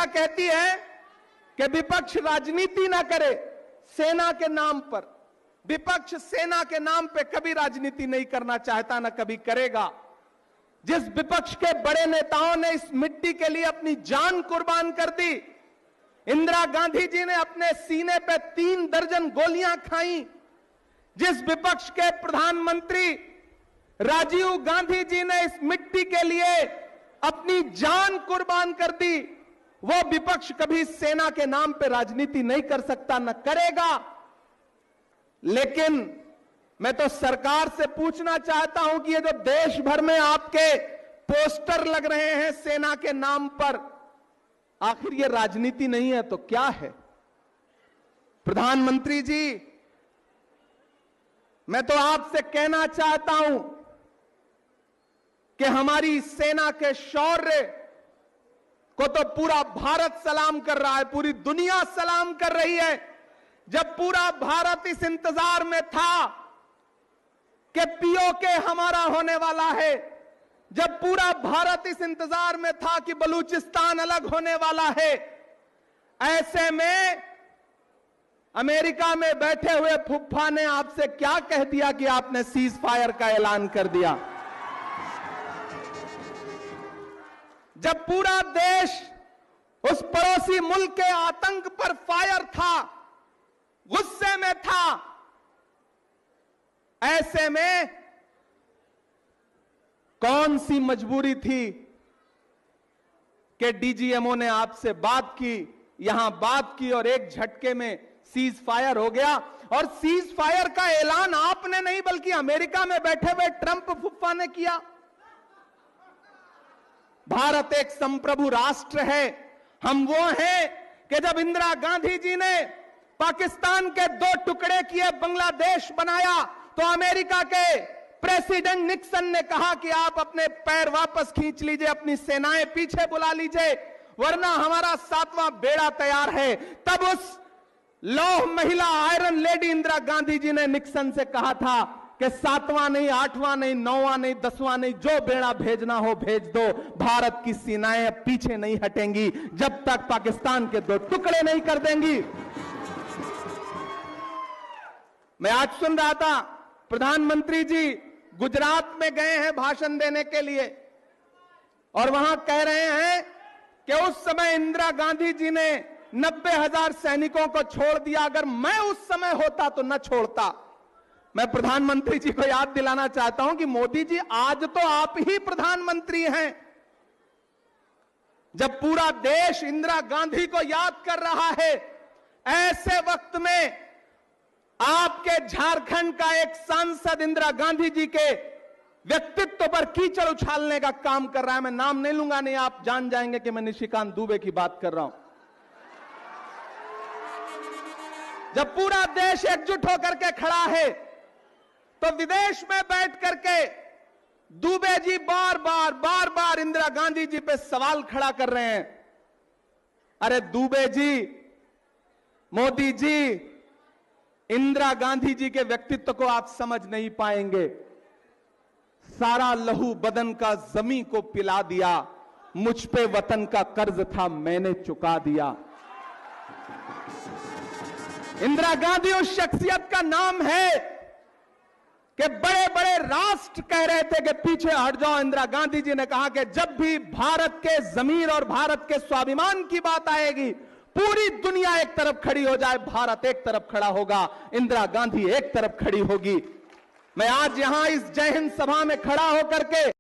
कहती है कि विपक्ष राजनीति ना करे सेना के नाम पर। विपक्ष सेना के नाम पे कभी राजनीति नहीं करना चाहता, ना कभी करेगा। जिस विपक्ष के बड़े नेताओं ने इस मिट्टी के लिए अपनी जान कुर्बान कर दी, इंदिरा गांधी जी ने अपने सीने पे 3 दर्जन गोलियां खाई, जिस विपक्ष के प्रधानमंत्री राजीव गांधी जी ने इस मिट्टी के लिए अपनी जान कुर्बान कर दी, वो विपक्ष कभी सेना के नाम पे राजनीति नहीं कर सकता, न करेगा। लेकिन मैं तो सरकार से पूछना चाहता हूं कि ये जो देश भर में आपके पोस्टर लग रहे हैं सेना के नाम पर, आखिर ये राजनीति नहीं है तो क्या है? प्रधानमंत्री जी, मैं तो आपसे कहना चाहता हूं कि हमारी सेना के शौर्य को तो पूरा भारत सलाम कर रहा है, पूरी दुनिया सलाम कर रही है। जब पूरा भारत इस इंतजार में था कि पीओके हमारा होने वाला है, जब पूरा भारत इस इंतजार में था कि बलूचिस्तान अलग होने वाला है, ऐसे में अमेरिका में बैठे हुए फुफ्फा ने आपसे क्या कह दिया कि आपने सीज फायर का ऐलान कर दिया? जब पूरा देश उस पड़ोसी मुल्क के आतंक पर फायर था, गुस्से में था, ऐसे में कौन सी मजबूरी थी कि डीजीएमओ ने आपसे बात की, यहां बात की और एक झटके में सीज फायर हो गया। और सीज फायर का ऐलान आपने नहीं बल्कि अमेरिका में बैठे हुए ट्रंप फुफ्फा ने किया। भारत एक संप्रभु राष्ट्र है। हम वो हैं कि जब इंदिरा गांधी जी ने पाकिस्तान के 2 टुकड़े किए, बांग्लादेश बनाया, तो अमेरिका के प्रेसिडेंट निक्सन ने कहा कि आप अपने पैर वापस खींच लीजिए, अपनी सेनाएं पीछे बुला लीजिए, वरना हमारा 7वां बेड़ा तैयार है। तब उस लौह महिला आयरन लेडी इंदिरा गांधी जी ने निक्सन से कहा था कि 7वां नहीं, 8वां नहीं, 9वां नहीं, 10वां नहीं, जो बेड़ा भेजना हो भेज दो, भारत की सेनाएं पीछे नहीं हटेंगी जब तक पाकिस्तान के 2 टुकड़े नहीं कर देंगी। मैं आज सुन रहा था प्रधानमंत्री जी गुजरात में गए हैं भाषण देने के लिए, और वहां कह रहे हैं कि उस समय इंदिरा गांधी जी ने 90,000 सैनिकों को छोड़ दिया, अगर मैं उस समय होता तो न छोड़ता। मैं प्रधानमंत्री जी को याद दिलाना चाहता हूं कि मोदी जी, आज तो आप ही प्रधानमंत्री हैं। जब पूरा देश इंदिरा गांधी को याद कर रहा है, ऐसे वक्त में आपके झारखंड का एक सांसद इंदिरा गांधी जी के व्यक्तित्व पर कीचड़ उछालने का काम कर रहा है। मैं नाम नहीं लूंगा, नहीं आप जान जाएंगे कि मैं निशिकांत दुबे की बात कर रहा हूं। जब पूरा देश एकजुट होकर के खड़ा है, तो विदेश में बैठ करके दुबे जी बार बार इंदिरा गांधी जी पे सवाल खड़ा कर रहे हैं। अरे दुबे जी, मोदी जी, इंदिरा गांधी जी के व्यक्तित्व को आप समझ नहीं पाएंगे। सारा लहू बदन का जमी को पिला दिया, मुझ पे वतन का कर्ज था मैंने चुका दिया। इंदिरा गांधी उस शख्सियत का नाम है कि बड़े बड़े राष्ट्र कह रहे थे कि पीछे हट जाओ। इंदिरा गांधी जी ने कहा कि जब भी भारत के जमीर और भारत के स्वाभिमान की बात आएगी, पूरी दुनिया एक तरफ खड़ी हो जाए, भारत एक तरफ खड़ा होगा, इंदिरा गांधी एक तरफ खड़ी होगी। मैं आज यहां इस जय हिंद सभा में खड़ा होकर के